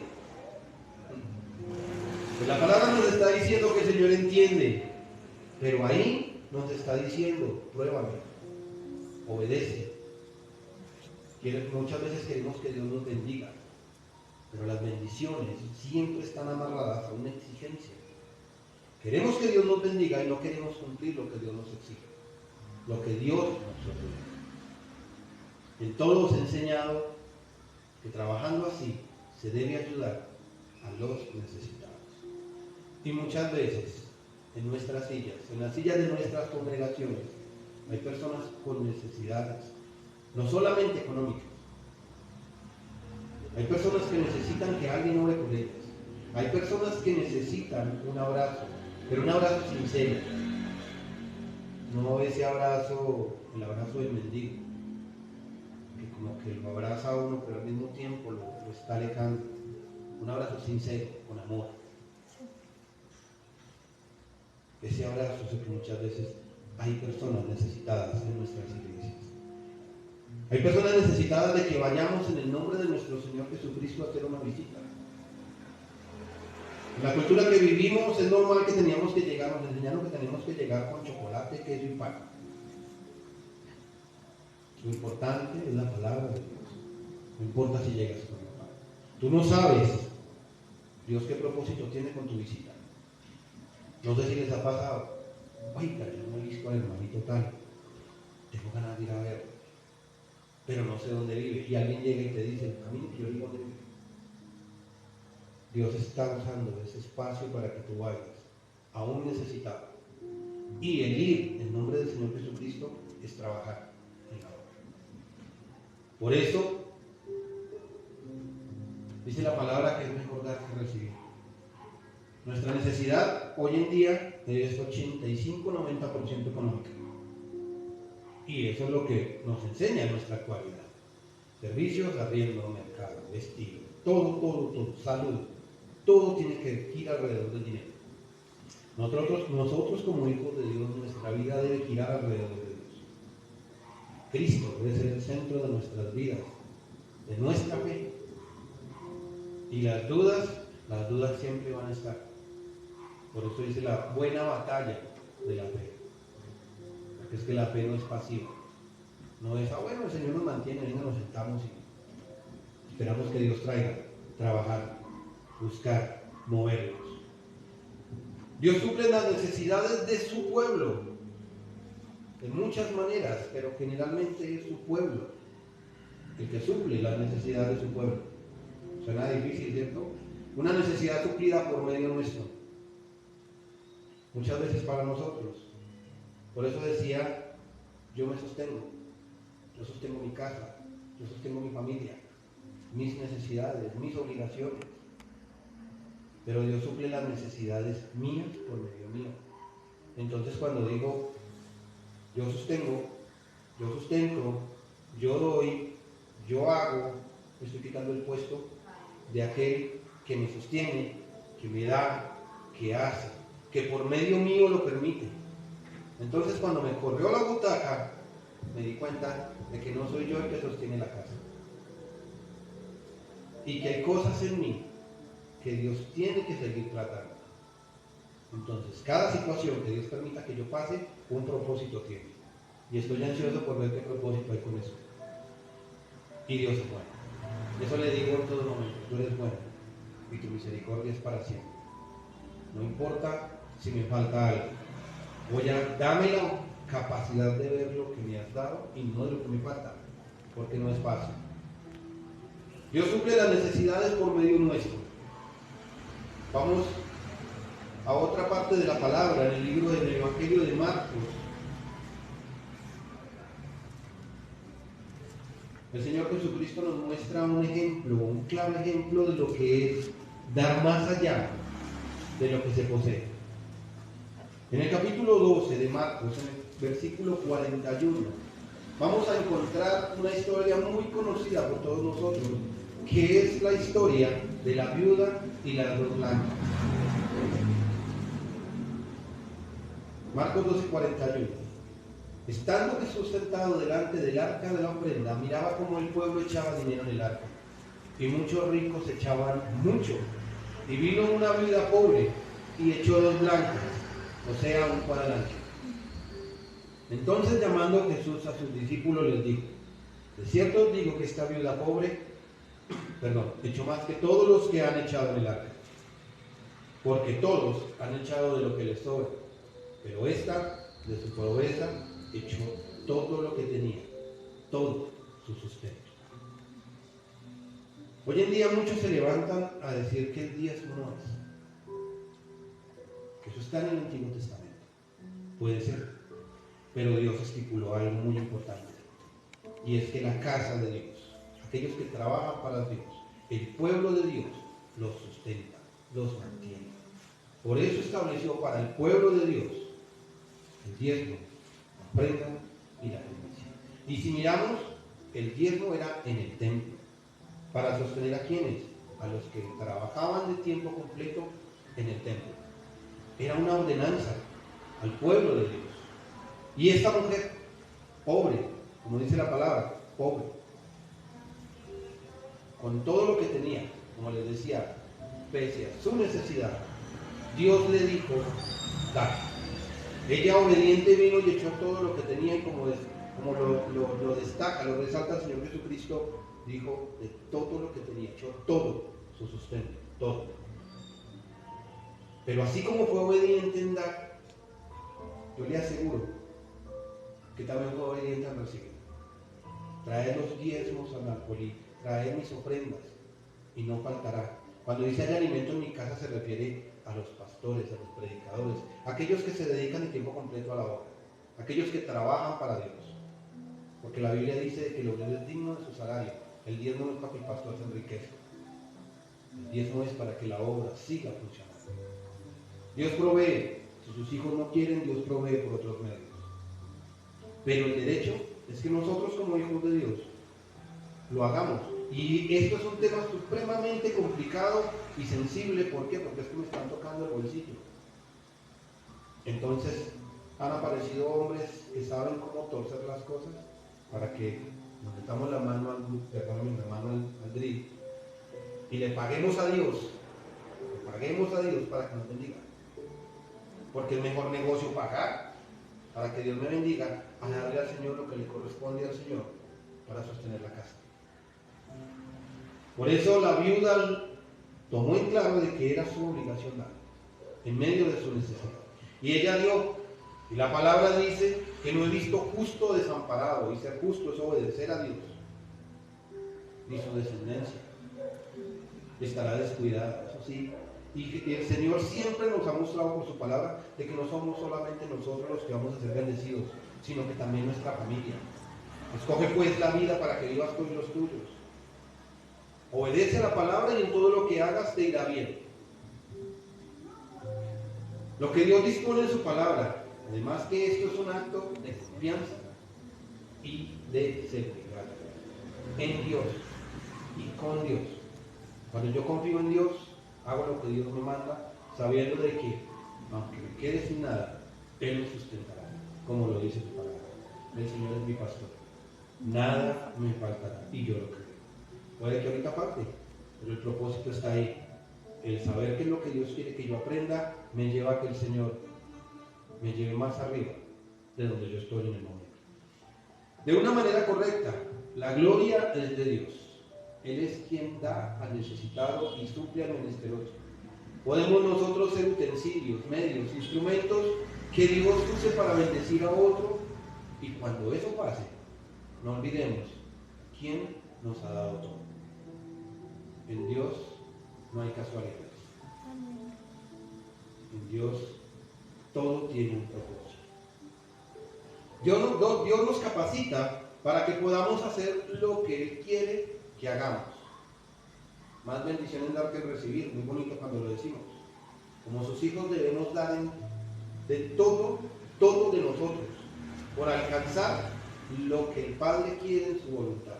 Pues la palabra nos está diciendo que el Señor entiende. Pero ahí nos está diciendo, pruébame, obedece. Muchas veces queremos que Dios nos bendiga, pero las bendiciones siempre están amarradas a una exigencia. Queremos que Dios nos bendiga y no queremos cumplir lo que Dios nos exige, lo que Dios nos ordena. En todo os he enseñado que trabajando así se debe ayudar a los necesitados. Y muchas veces en nuestras sillas, en las sillas de nuestras congregaciones, hay personas con necesidades, no solamente económicas. Hay personas que necesitan que alguien ore por ellas. Hay personas que necesitan un abrazo, pero un abrazo sincero. No ese abrazo, el abrazo del mendigo, que como que lo abraza a uno, pero al mismo tiempo lo está alejando. Un abrazo sincero, con amor. Ese abrazo es el que muchas veces hay personas necesitadas en nuestras iglesias. Hay personas necesitadas de que vayamos en el nombre de nuestro Señor Jesucristo a hacer una visita. En la cultura que vivimos es normal que teníamos que llegar, nos enseñaron que tenemos que llegar con chocolate, queso y pan. Lo importante es la palabra de Dios. No importa si llegas con el pan. Tú no sabes, Dios, qué propósito tiene con tu visita. No sé si les ha pasado. Oiga, yo no he visto al hermanito tal. Tengo ganas de ir a verlo, pero no sé dónde vive. Y alguien llega y te dice, a mí yo digo dónde vive. Dios está usando ese espacio para que tú vayas a un necesitado. Y el ir en nombre del Señor Jesucristo es trabajar en la obra. Por eso, dice la palabra que es mejor dar que recibir. Nuestra necesidad hoy en día es 85-90% económica. Y eso es lo que nos enseña nuestra actualidad. Servicios, arriendo, mercado, vestido, todo, salud. Todo tiene que ir alrededor del dinero. Nosotros como hijos de Dios, nuestra vida debe girar alrededor de Dios. Cristo debe ser el centro de nuestras vidas, de nuestra fe. Y las dudas siempre van a estar. Por eso dice la buena batalla de la fe. Porque es que la fe no es pasiva. No es, bueno, el Señor nos mantiene, venga, nos sentamos y esperamos que Dios traiga, trabajar, buscar, movernos. Dios suple las necesidades de su pueblo de muchas maneras, pero generalmente es su pueblo el que suple las necesidades de su pueblo. Suena difícil, ¿cierto? Una necesidad suplida por medio nuestro. Muchas veces para nosotros. Por eso decía, yo me sostengo. Yo sostengo mi casa, yo sostengo mi familia, mis necesidades, mis obligaciones. Pero Dios suple las necesidades mías por medio mío. Entonces cuando digo, yo sostengo, yo sustento, yo doy, yo hago, estoy quitando el puesto de aquel que me sostiene, que me da, que hace, que por medio mío lo permite. Entonces cuando me corrió la butaca, me di cuenta de que no soy yo el que sostiene la casa. Y que hay cosas en mí que Dios tiene que seguir tratando. Entonces, cada situación que Dios permita que yo pase, un propósito tiene. Y estoy ansioso por ver qué propósito hay con eso. Y Dios es bueno. Eso le digo en todo momento, tú eres bueno y tu misericordia es para siempre. No importa si me falta algo. Dame la capacidad de ver lo que me has dado y no de lo que me falta, porque no es fácil. Dios suple las necesidades por medio nuestro. Vamos a otra parte de la palabra, en el libro del Evangelio de Marcos. El Señor Jesucristo nos muestra un ejemplo, un claro ejemplo de lo que es dar más allá de lo que se posee. En el capítulo 12 de Marcos, en el versículo 41, vamos a encontrar una historia muy conocida por todos nosotros, que es la historia de la viuda y las dos blancas. Marcos 12:41. Estando Jesús sentado delante del arca de la ofrenda, miraba cómo el pueblo echaba dinero en el arca, y muchos ricos echaban mucho. Y vino una viuda pobre y echó 2 blancas, o sea, un cuadrante. Entonces, llamando Jesús a sus discípulos, les dijo: de cierto os digo que esta viuda pobre, echó más que todos los que han echado en el arca, porque todos han echado de lo que les sobra, pero esta, de su pobreza, echó todo lo que tenía, todo su sustento. Hoy en día muchos se levantan a decir que el diezmo no es, que eso está en el Antiguo Testamento. Puede ser, pero Dios estipuló algo muy importante, y es que la casa de Dios, aquellos que trabajan para Dios, el pueblo de Dios, los sustenta, los mantiene. Por eso estableció para el pueblo de Dios el diezmo, la ofrenda y la primicia. Y si miramos, el diezmo era en el templo. ¿Para sostener a quiénes? A los que trabajaban de tiempo completo en el templo. Era una ordenanza al pueblo de Dios. Y esta mujer, pobre, como dice la palabra, pobre, con todo lo que tenía, como les decía, pese a su necesidad, Dios le dijo: da. Ella obediente vino y echó todo lo que tenía, y como lo destaca, lo resalta el Señor Jesucristo, dijo: de todo lo que tenía, echó todo su sustento, todo. Pero así como fue obediente en dar, yo le aseguro que también fue obediente en recibir. Traer los diezmos al alfolí, traer mis ofrendas, y no faltará. Cuando dice hay alimento en mi casa, se refiere a los pastores, a los predicadores, aquellos que se dedican en tiempo completo a la obra, aquellos que trabajan para Dios. Porque la Biblia dice que el obrero es digno de su salario. El diezmo no es para que el pastor se enriquezca. El diezmo es para que la obra siga funcionando. Dios provee. Si sus hijos no quieren, Dios provee por otros medios. Pero el derecho es que nosotros, como hijos de Dios, lo hagamos. Y esto es un tema supremamente complicado y sensible. ¿Por qué? Porque es que me están tocando el bolsillo. Entonces han aparecido hombres que saben cómo torcer las cosas para que nos metamos la mano al drill y le paguemos a Dios para que nos bendiga. Porque es mejor negocio pagar para que Dios me bendiga a darle al Señor lo que le corresponde al Señor para sostener la casa. Por eso la viuda tomó en claro de que era su obligación dar, en medio de su necesidad. Y ella dio, y la palabra dice que no he visto justo desamparado, y ser justo es obedecer a Dios, ni su descendencia estará descuidada, eso sí. Y el Señor siempre nos ha mostrado por su palabra de que no somos solamente nosotros los que vamos a ser bendecidos, sino que también nuestra familia. Escoge pues la vida para que vivas con los tuyos. Obedece a la palabra y en todo lo que hagas te irá bien. Lo que Dios dispone en su palabra, además que esto es un acto de confianza y de seguridad en Dios y con Dios. Cuando yo confío en Dios, hago lo que Dios me manda, sabiendo de que, aunque me quede sin nada, Él me sustentará, como lo dice su palabra. El Señor es mi pastor, nada me faltará, y yo lo creo. Puede que ahorita falte, pero el propósito está ahí. El saber que es lo que Dios quiere que yo aprenda me lleva a que el Señor me lleve más arriba de donde yo estoy en el momento. De una manera correcta, la gloria es de Dios. Él es quien da al necesitado y suple al menesteroso. Podemos nosotros ser utensilios, medios, instrumentos que Dios use para bendecir a otro, y cuando eso pase, no olvidemos quién nos ha dado todo. En Dios no hay casualidades. En Dios todo tiene un propósito. Dios nos capacita para que podamos hacer lo que Él quiere que hagamos. Más bendición en dar que en recibir, muy bonito cuando lo decimos. Como sus hijos debemos dar de todo de nosotros, por alcanzar lo que el Padre quiere en su voluntad.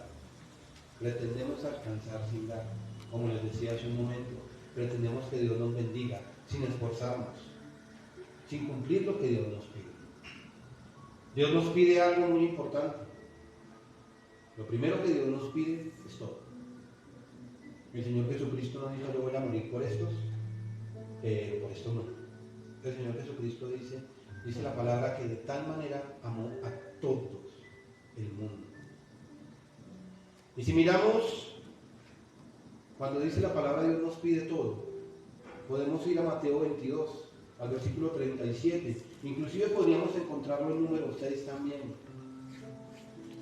Pretendemos alcanzar sin dar, como les decía hace un momento, pretendemos que Dios nos bendiga sin esforzarnos, sin cumplir lo que Dios nos pide. Dios nos pide algo muy importante. Lo primero que Dios nos pide es todo. El Señor Jesucristo nos dijo: yo voy a morir por estos, pero por esto no. el Señor Jesucristo dice la palabra que de tal manera amó a todos el mundo. Y si miramos, cuando dice la palabra Dios nos pide todo, podemos ir a Mateo 22, al versículo 37. Inclusive podríamos encontrarlo en número 6 también.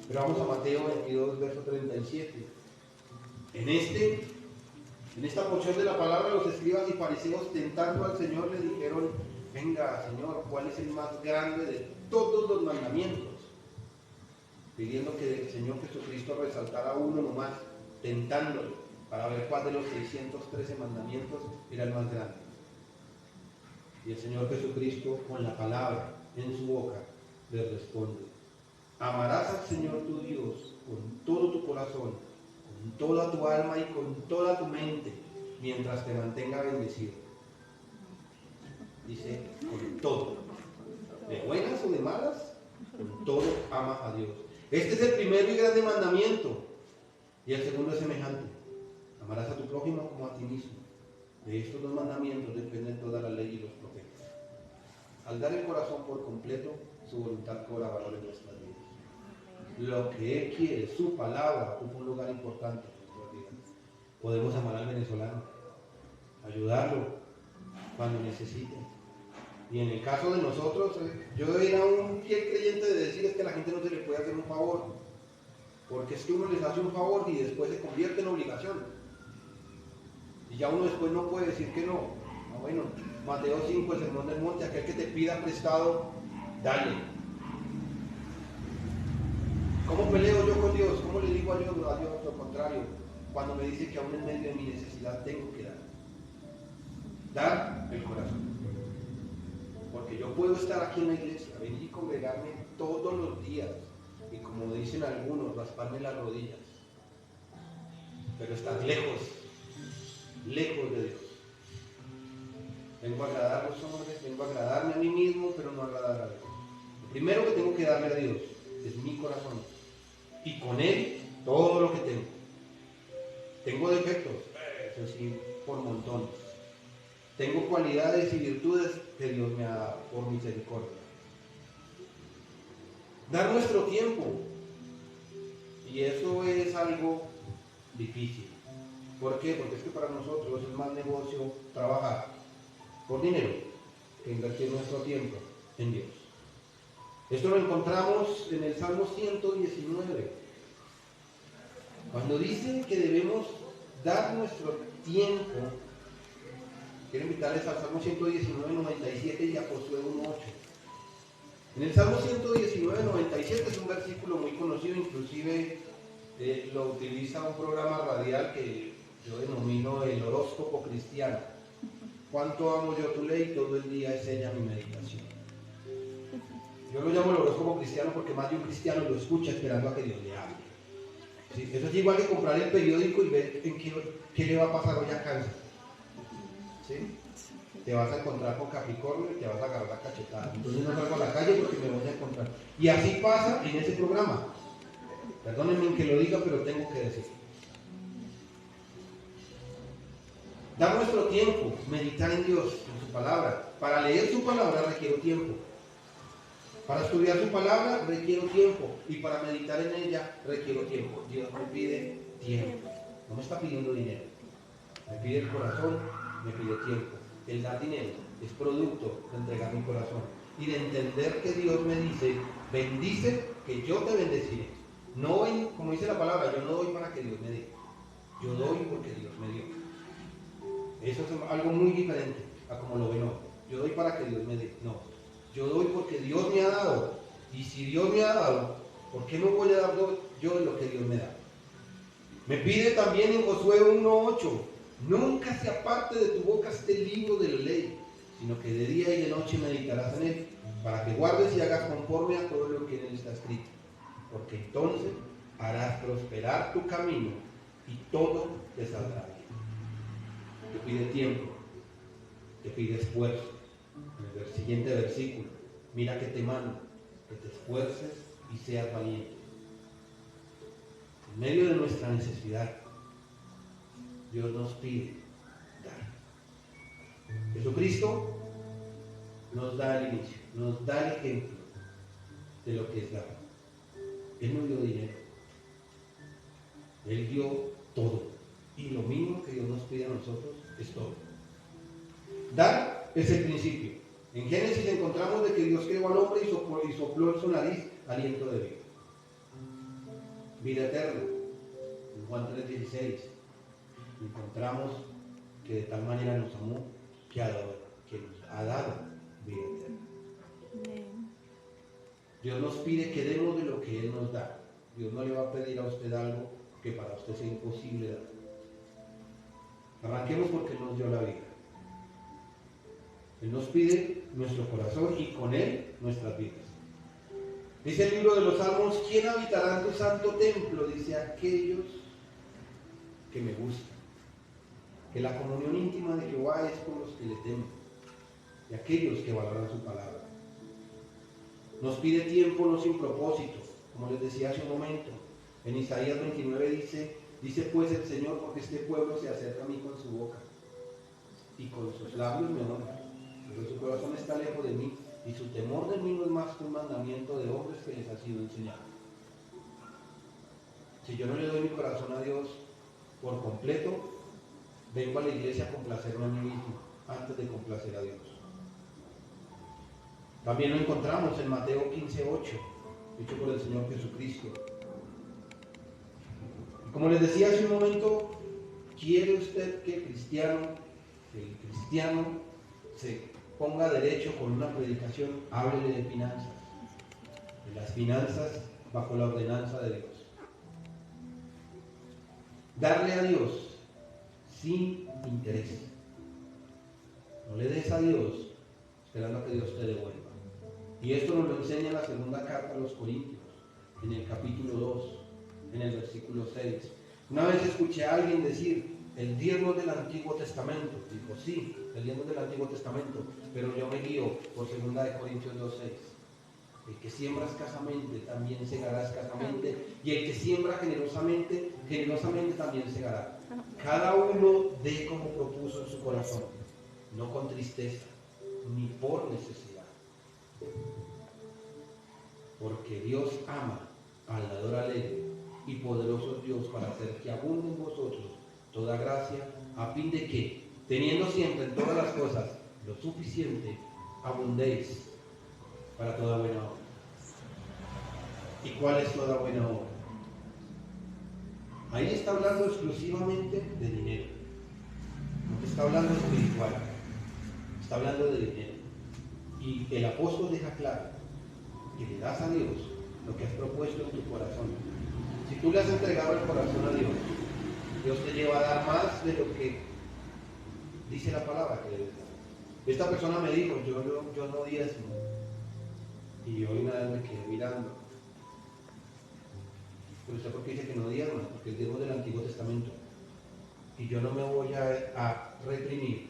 Pero vamos a Mateo 22, verso 37. En esta porción de la palabra, los escribas y fariseos, tentando al Señor, le dijeron: venga, Señor, ¿cuál es el más grande de todos los mandamientos? Pidiendo que el Señor Jesucristo resaltara uno nomás, tentándolo, para ver cuál de los 613 mandamientos era el más grande. Y el Señor Jesucristo, con la palabra en su boca, le responde: amarás al Señor tu Dios con todo tu corazón, con toda tu alma y con toda tu mente, mientras te mantenga bendecido. Dice, con todo, de buenas o de malas, con todo ama a Dios. Este es el primero y grande mandamiento. Y el segundo es semejante: amarás a tu prójimo como a ti mismo. De estos dos mandamientos dependen toda la ley y los profetas. Al dar el corazón por completo, su voluntad cobra valor en nuestras vidas. Lo que Él quiere, su palabra, ocupa un lugar importante en nuestras vidas. Podemos amar al venezolano, ayudarlo cuando necesite. Y en el caso de nosotros, yo era un fiel creyente de decir es que a la gente no se le puede hacer un favor, porque es que uno les hace un favor y después se convierte en obligación. Y ya uno después no puede decir que no. Ah, bueno, Mateo 5, el sermón del monte: aquel que te pida prestado, dale. ¿Cómo peleo yo con Dios? ¿Cómo le digo a Dios lo contrario? Cuando me dice que aún en medio de mi necesidad tengo que dar. Dar el corazón. Porque yo puedo estar aquí en la iglesia, venir y congregarme todos los días, y como dicen algunos, rasparme las rodillas, pero estar lejos de Dios. Vengo a agradar a los hombres, vengo a agradarme a mí mismo, pero no a agradar a Dios. Lo primero que tengo que darle a Dios es mi corazón, y con Él todo lo que tengo. Tengo defectos, eso sí, por montones. Tengo cualidades y virtudes que Dios me ha dado por misericordia. Dar nuestro tiempo, y eso es algo difícil. ¿Por qué? Porque es que para nosotros es más negocio trabajar por dinero que invertir nuestro tiempo en Dios. Esto lo encontramos en el Salmo 119, cuando dice que debemos dar nuestro tiempo. Quiero invitarles al Salmo 119, 97 y a Josué 1:8. En el Salmo 119, 97 es un versículo muy conocido, inclusive lo utiliza un programa radial que yo denomino el horóscopo cristiano. Cuánto amo yo tu ley, todo el día es ella mi meditación. Yo lo llamo el horóscopo cristiano porque más de un cristiano lo escucha esperando a que Dios le hable. ¿Sí? Eso es igual que comprar el periódico y ver en qué le va a pasar hoy a Cáncer. ¿Sí? Te vas a encontrar con Capricornio y te vas a agarrar la cachetada. Entonces no salgo a la calle porque me voy a encontrar. Y así pasa en ese programa. Perdónenme que lo diga, pero tengo que decirlo. Dar nuestro tiempo, meditar en Dios, en su palabra. Para leer su palabra requiero tiempo. Para estudiar su palabra requiero tiempo. Y para meditar en ella requiero tiempo. Dios me pide tiempo. No me está pidiendo dinero. Me pide el corazón, me pide tiempo. El dar dinero es producto de entregar mi corazón y de entender que Dios me dice: bendice que yo te bendeciré. No doy, como dice la palabra, yo no doy para que Dios me dé, yo doy porque Dios me dio. Eso es algo muy diferente a como lo ven hoy. Yo doy para que Dios me dé. No, yo doy porque Dios me ha dado. Y si Dios me ha dado, ¿por qué no voy a dar yo lo que Dios me da? Me pide también en Josué 1:8: nunca se aparte de tu boca este libro de la ley, sino que de día y de noche meditarás en él, para que guardes y hagas conforme a todo lo que en él está escrito. Porque entonces harás prosperar tu camino y todo te saldrá bien. Te pide tiempo, te pide esfuerzo. En el siguiente versículo: mira que te mando, que te esfuerces y seas valiente. En medio de nuestra necesidad, Dios nos pide dar. Jesucristo nos da el inicio, nos da el ejemplo de lo que es dar. Él no dio dinero, Él dio todo. Y lo mismo que Dios nos pide a nosotros es todo. Dar es el principio. En Génesis encontramos de que Dios creó al hombre y sopló en su nariz aliento de vida. Vida eterna. En Juan 3:16 encontramos que de tal manera nos amó que nos ha dado vida eterna. Dios nos pide que demos de lo que Él nos da. Dios no le va a pedir a usted algo que para usted sea imposible dar. Arranquemos porque Él nos dio la vida. Él nos pide nuestro corazón y con Él nuestras vidas. Dice el libro de los Salmos: ¿quién habitará en tu santo templo? Dice: aquellos que me gustan. Que la comunión íntima de Jehová es con los que le temen y aquellos que valoran su palabra. Nos pide tiempo, no sin propósito, como les decía hace un momento. En Isaías 29 dice pues el Señor: porque este pueblo se acerca a mí con su boca y con sus labios me honra, pero su corazón está lejos de mí y su temor de mí no es más que un mandamiento de hombres que les ha sido enseñado. Si yo no le doy mi corazón a Dios por completo, vengo a la iglesia a complacerme a mí mismo antes de complacer a Dios. También lo encontramos en Mateo 15:8, dicho por el Señor Jesucristo. Y como les decía hace un momento, ¿quiere usted que el cristiano se ponga derecho con una predicación? Háblele de finanzas. De las finanzas bajo la ordenanza de Dios. Darle a Dios sin interés. No le des a Dios esperando a que Dios te devuelva. Y esto nos lo enseña la segunda carta a los Corintios, en el capítulo 2, en el versículo 6. Una vez escuché a alguien decir: el diezmo del Antiguo Testamento. Dijo: sí, el diezmo del Antiguo Testamento, pero yo me guío por 2 Corintios 2:6. El que siembra escasamente también segará escasamente, y el que siembra generosamente, generosamente también segará. Cada uno dé como propuso en su corazón, no con tristeza, ni por necesidad. Porque Dios ama al dador alegre, y poderoso es Dios para hacer que abunde en vosotros toda gracia, a fin de que, teniendo siempre en todas las cosas lo suficiente, abundéis para toda buena obra. ¿Y cuál es toda buena obra? Ahí está hablando exclusivamente de dinero. No está hablando espiritual, está hablando de dinero. Y el apóstol deja claro que le das a Dios lo que has propuesto en tu corazón. Si tú le has entregado el corazón a Dios, Dios te lleva a dar más de lo que dice la palabra que debes dar. Esta persona me dijo: yo no diezmo. Y hoy una vez me quedé mirando. ¿Pero usted por qué dice que no diezma? Porque el diezmo del Antiguo Testamento. Y yo no me voy a reprimir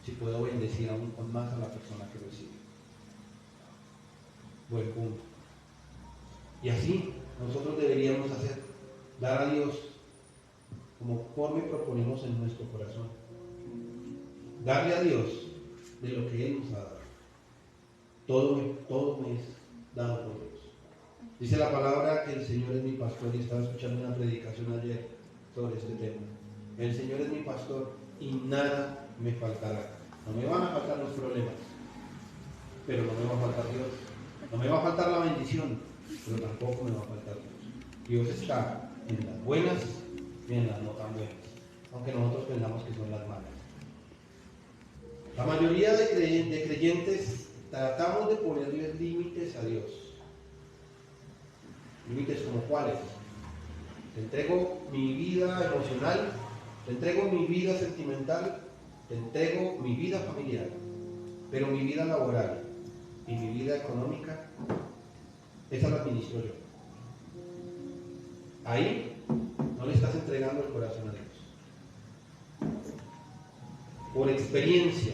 si puedo bendecir aún con más a la persona que recibe. Buen punto. Y así nosotros deberíamos hacer: dar a Dios conforme proponemos en nuestro corazón. Darle a Dios de lo que Él nos ha dado. Todo me es dado por Dios. Dice la palabra que el Señor es mi pastor, y estaba escuchando una predicación ayer sobre este tema. El Señor es mi pastor y nada me faltará. No me van a faltar los problemas, pero no me va a faltar Dios. No me va a faltar la bendición, pero tampoco me va a faltar Dios. Dios está en las buenas y en las no tan buenas, aunque nosotros pensamos que son las malas. La mayoría de creyentes tratamos de ponerle límites a Dios. ¿Límites como cuáles? Te entrego mi vida emocional, te entrego mi vida sentimental, te entrego mi vida familiar, pero mi vida laboral y mi vida económica, esa la administro yo. Ahí no le estás entregando el corazón a Dios. Por experiencia,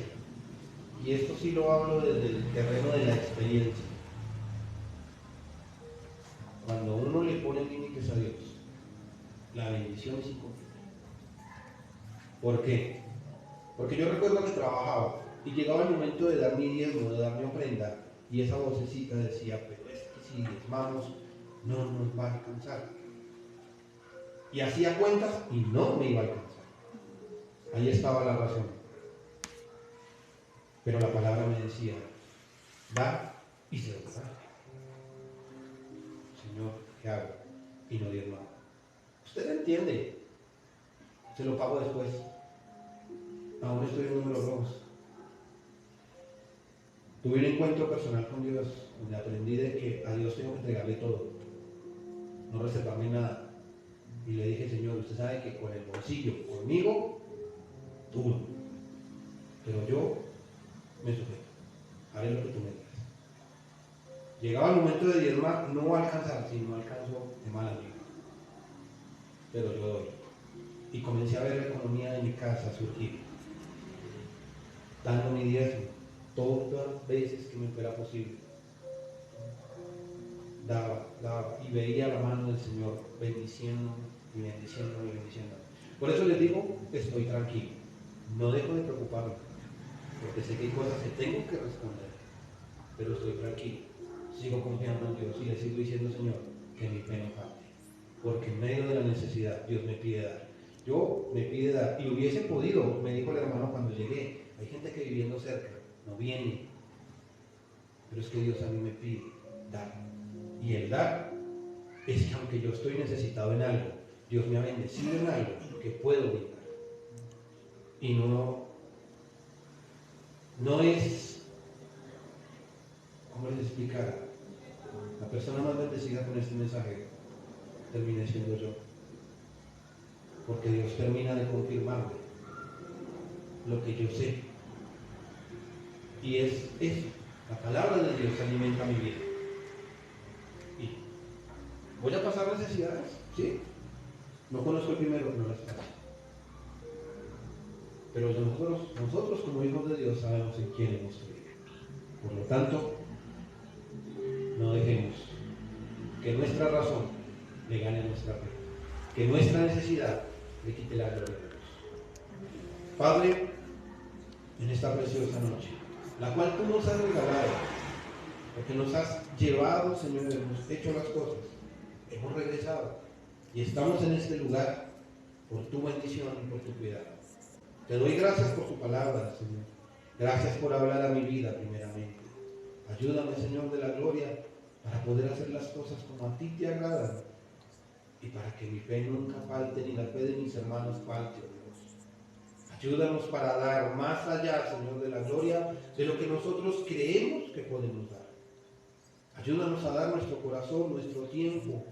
y esto sí lo hablo desde el terreno de la experiencia, cuando uno le pone límites a Dios, la bendición es incompleta. ¿Por qué? Porque yo recuerdo que trabajaba Y llegaba el momento de dar mi diezmo, de dar mi ofrenda, y esa vocecita decía, pero es que si diezmamos no nos va a alcanzar. Y hacía cuentas y no me iba a alcanzar. Ahí estaba la razón. Pero la palabra me decía, da y se lo paga. Señor, ¿qué hago? Y no diezmaba. Usted lo entiende. Se lo pago después. Aún estoy en números rojos. Tuve un encuentro personal con Dios donde aprendí de que a Dios tengo que entregarle todo, no reservarme nada. Y le dije, Señor, usted sabe que con el bolsillo, conmigo, duro, pero yo me sujeto, haré lo que tú me digas. Llegaba el momento de diezmar, no alcanzar, si no alcanzo de mal amigo, pero yo doy. Y comencé a ver la economía de mi casa surgir, dando mi diezmo todas las veces que me fuera posible. Daba, y veía la mano del Señor bendiciendo y bendiciendo y bendiciendo. Por eso les digo, estoy tranquilo, no dejo de preocuparme, porque sé que hay cosas que tengo que responder, pero estoy tranquilo, sigo confiando en Dios y le sigo diciendo, Señor, que mi fe no falte, porque en medio de la necesidad Dios me pide dar. Yo me pide dar, y hubiese podido, me dijo el hermano cuando llegué, hay gente que viviendo cerca no viene, pero es que Dios a mí me pide dar. Y el dar es que aunque yo estoy necesitado en algo, Dios me ha bendecido en algo que puedo brindar. Y no es, ¿cómo les explicar? La persona más bendecida con este mensaje terminé siendo yo, porque Dios termina de confirmarme lo que yo sé, y es eso, la palabra de Dios alimenta mi vida. Y voy a pasar necesidades, ¿sí? No conozco el primero, no las paso. Pero nosotros como hijos de Dios sabemos en quién hemos creído. Por lo tanto, no dejemos que nuestra razón le gane a nuestra fe, que nuestra necesidad le quite la gloria de Dios. Padre, en esta preciosa noche, la cual tú nos has regalado, porque nos has llevado, Señor, hemos hecho las cosas, hemos regresado y estamos en este lugar por tu bendición y por tu cuidado. Te doy gracias por tu palabra, Señor. Gracias por hablar a mi vida primeramente. Ayúdame, Señor de la gloria, para poder hacer las cosas como a ti te agradan y para que mi fe nunca falte ni la fe de mis hermanos falte, oh Dios. Ayúdanos para dar más allá, Señor de la gloria, de lo que nosotros creemos que podemos dar. Ayúdanos a dar nuestro corazón, nuestro tiempo,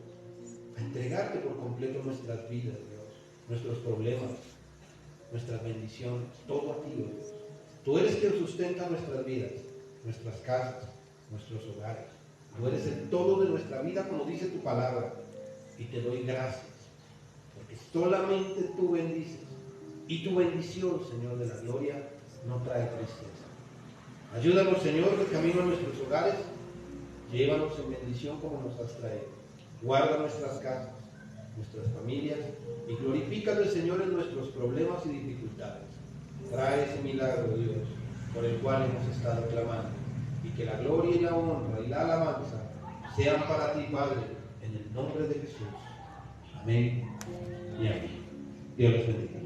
a entregarte por completo nuestras vidas, Dios, nuestros problemas, nuestras bendiciones, todo a ti, oh Dios. Tú eres quien sustenta nuestras vidas, nuestras casas, nuestros hogares. Tú eres el todo de nuestra vida, como dice tu palabra. Y te doy gracias, porque solamente tú bendices. Y tu bendición, Señor de la gloria, no trae tristeza. Ayúdanos, Señor, de camino a nuestros hogares. Llévanos en bendición como nos has traído. Guarda nuestras casas, nuestras familias, y glorifícate, Señor, en nuestros problemas y dificultades. Trae ese milagro, Dios, por el cual hemos estado clamando, y que la gloria y la honra y la alabanza sean para ti, Padre, en el nombre de Jesús. Amén y amén. Dios los bendiga.